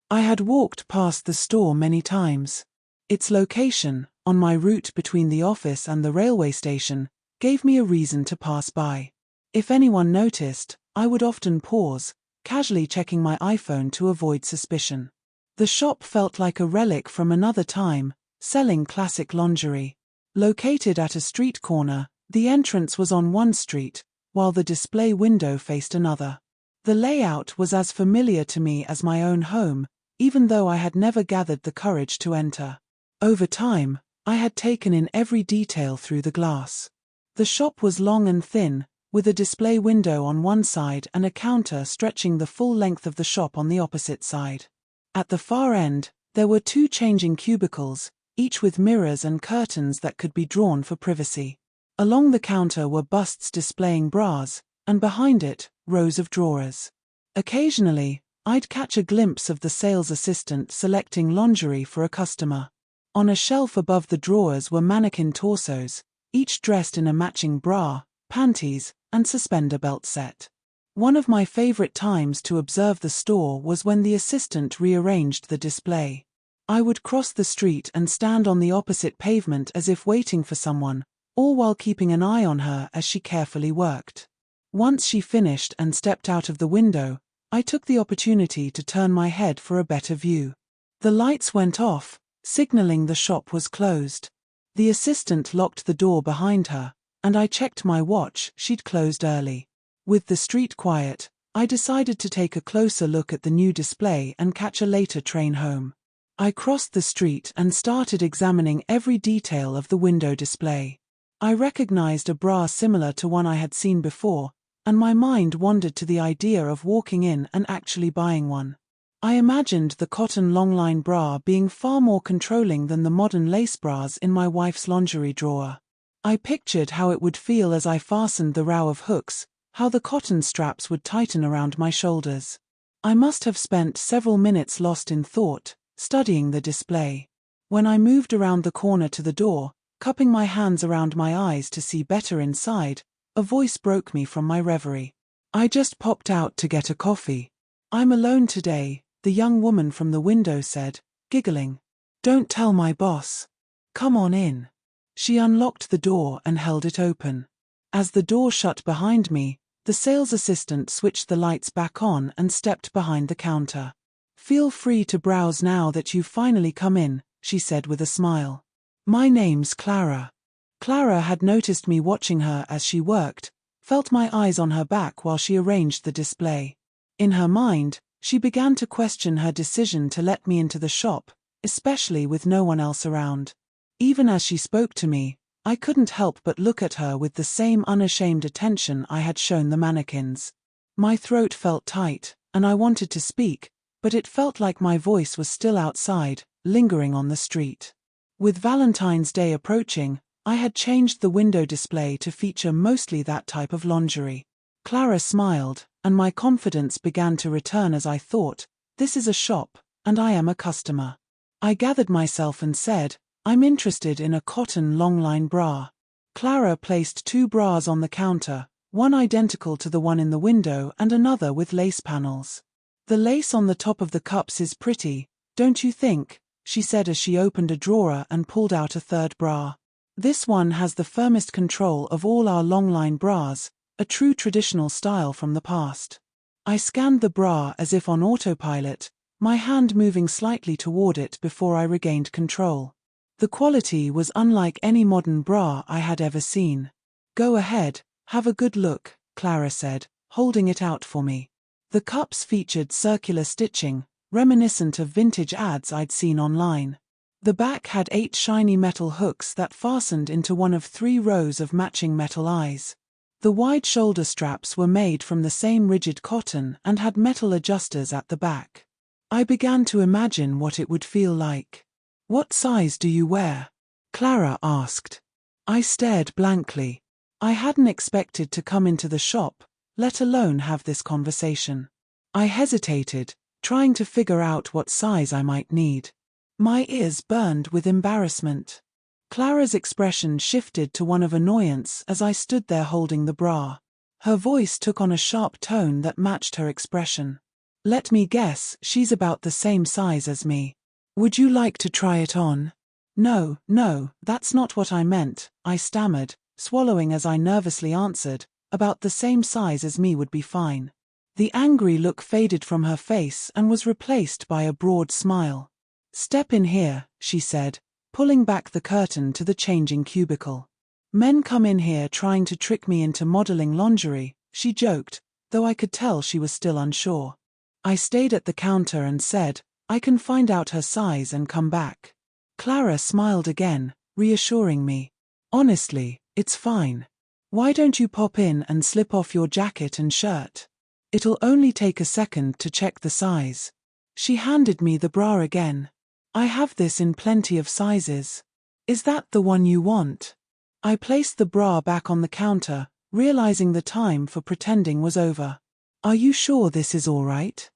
I had walked past the store many times. Its location, on my route between the office and the railway station, gave me a reason to pass by. If anyone noticed, I would often pause, casually checking my iPhone to avoid suspicion. The shop felt like a relic from another time, selling classic lingerie. Located at a street corner, the entrance was on one street, while the display window faced another. The layout was as familiar to me as my own home, even though I had never gathered the courage to enter. Over time, I had taken in every detail through the glass. The shop was long and thin, with a display window on one side and a counter stretching the full length of the shop on the opposite side. At the far end, there were 2 changing cubicles, each with mirrors and curtains that could be drawn for privacy. Along the counter were busts displaying bras, and behind it, rows of drawers. Occasionally, I'd catch a glimpse of the sales assistant selecting lingerie for a customer. On a shelf above the drawers were mannequin torsos, each dressed in a matching bra, panties, and suspender belt set. One of my favorite times to observe the store was when the assistant rearranged the display. I would cross the street and stand on the opposite pavement as if waiting for someone, all while keeping an eye on her as she carefully worked. Once she finished and stepped out of the window, I took the opportunity to turn my head for a better view. The lights went off, signaling the shop was closed. The assistant locked the door behind her, and I checked my watch. She'd closed early. With the street quiet, I decided to take a closer look at the new display and catch a later train home. I crossed the street and started examining every detail of the window display. I recognized a bra similar to one I had seen before, and my mind wandered to the idea of walking in and actually buying one. I imagined the cotton longline bra being far more controlling than the modern lace bras in my wife's lingerie drawer. I pictured how it would feel as I fastened the row of hooks, how the cotton straps would tighten around my shoulders. I must have spent several minutes lost in thought, studying the display. When I moved around the corner to the door, cupping my hands around my eyes to see better inside, a voice broke me from my reverie. "I just popped out to get a coffee. I'm alone today," the young woman from the window said, giggling. "Don't tell my boss. Come on in." She unlocked the door and held it open. As the door shut behind me, the sales assistant switched the lights back on and stepped behind the counter. "Feel free to browse now that you've finally come in," she said with a smile. "My name's Clara." Clara had noticed me watching her as she worked, felt my eyes on her back while she arranged the display. In her mind, she began to question her decision to let me into the shop, especially with no one else around. Even as she spoke to me, I couldn't help but look at her with the same unashamed attention I had shown the mannequins. My throat felt tight, and I wanted to speak, but it felt like my voice was still outside, lingering on the street. With Valentine's Day approaching, I had changed the window display to feature mostly that type of lingerie. Clara smiled, and my confidence began to return as I thought, this is a shop, and I am a customer. I gathered myself and said, "I'm interested in a cotton longline bra." Clara placed 2 bras on the counter, one identical to the one in the window and another with lace panels. "The lace on the top of the cups is pretty, don't you think?" she said as she opened a drawer and pulled out a 3rd bra. "This one has the firmest control of all our longline bras, a true traditional style from the past." I scanned the bra as if on autopilot, my hand moving slightly toward it before I regained control. The quality was unlike any modern bra I had ever seen. "Go ahead, have a good look," Clara said, holding it out for me. The cups featured circular stitching, reminiscent of vintage ads I'd seen online. The back had 8 shiny metal hooks that fastened into one of 3 rows of matching metal eyes. The wide shoulder straps were made from the same rigid cotton and had metal adjusters at the back. I began to imagine what it would feel like. "What size do you wear?" Clara asked. I stared blankly. I hadn't expected to come into the shop, let alone have this conversation. I hesitated, trying to figure out what size I might need. My ears burned with embarrassment. Clara's expression shifted to one of annoyance as I stood there holding the bra. Her voice took on a sharp tone that matched her expression. Let me guess, she's about the same size as me. Would you like to try it on? No, that's not what I meant, I stammered, swallowing as I nervously answered, about the same size as me would be fine. The angry look faded from her face and was replaced by a broad smile. Step in here, she said, pulling back the curtain to the changing cubicle. Men come in here trying to trick me into modeling lingerie, she joked, though I could tell she was still unsure. I stayed at the counter and said, I can find out her size and come back. Clara smiled again, reassuring me. Honestly, it's fine. Why don't you pop in and slip off your jacket and shirt? It'll only take a second to check the size. She handed me the bra again. I have this in plenty of sizes. Is that the one you want? I placed the bra back on the counter, realizing the time for pretending was over. Are you sure this is all right?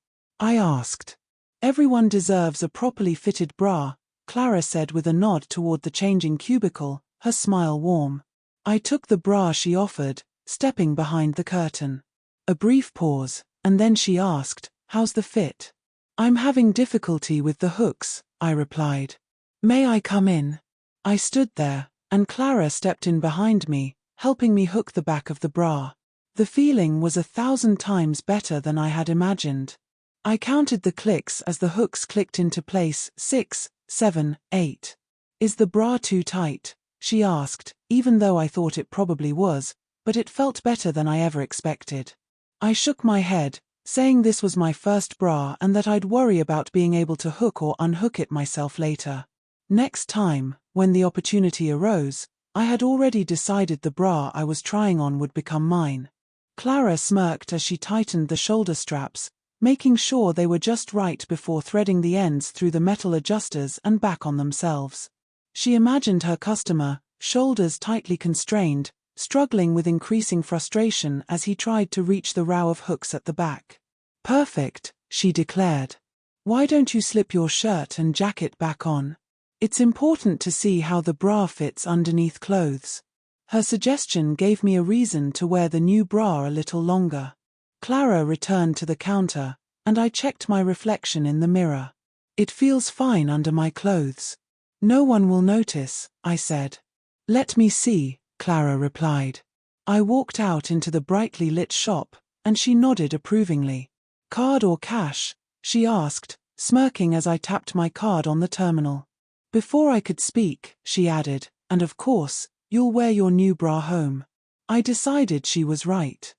I asked. Everyone deserves a properly fitted bra, Clara said with a nod toward the changing cubicle, her smile warm. I took the bra she offered, stepping behind the curtain. A brief pause, and then she asked, how's the fit? I'm having difficulty with the hooks, I replied. May I come in? I stood there, and Clara stepped in behind me, helping me hook the back of the bra. The feeling was 1,000 times better than I had imagined. I counted the clicks as the hooks clicked into place, 6, 7, 8. Is the bra too tight? She asked, even though I thought it probably was, but it felt better than I ever expected. I shook my head, saying this was my first bra and that I'd worry about being able to hook or unhook it myself later. Next time, when the opportunity arose, I had already decided the bra I was trying on would become mine. Clara smirked as she tightened the shoulder straps, making sure they were just right before threading the ends through the metal adjusters and back on themselves. She imagined her customer, shoulders tightly constrained, struggling with increasing frustration as he tried to reach the row of hooks at the back. Perfect, she declared. Why don't you slip your shirt and jacket back on? It's important to see how the bra fits underneath clothes. Her suggestion gave me a reason to wear the new bra a little longer. Clara returned to the counter, and I checked my reflection in the mirror. It feels fine under my clothes. No one will notice, I said. Let me see, Clara replied. I walked out into the brightly lit shop, and she nodded approvingly. Card or cash? She asked, smirking as I tapped my card on the terminal. Before I could speak, she added, and of course, you'll wear your new bra home. I decided she was right.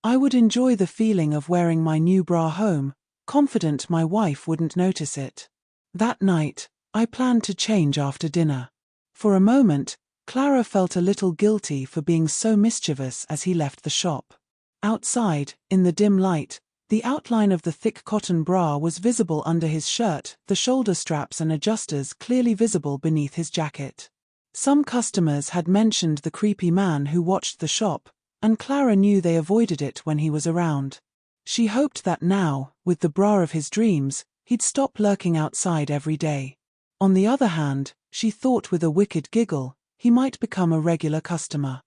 I would enjoy the feeling of wearing my new bra home, confident my wife wouldn't notice it. That night, I planned to change after dinner. For a moment, Clara felt a little guilty for being so mischievous as he left the shop. Outside, in the dim light, the outline of the thick cotton bra was visible under his shirt, the shoulder straps and adjusters clearly visible beneath his jacket. Some customers had mentioned the creepy man who watched the shop, and Clara knew they avoided it when he was around. She hoped that now, with the bra of his dreams, he'd stop lurking outside every day. On the other hand, she thought with a wicked giggle, he might become a regular customer.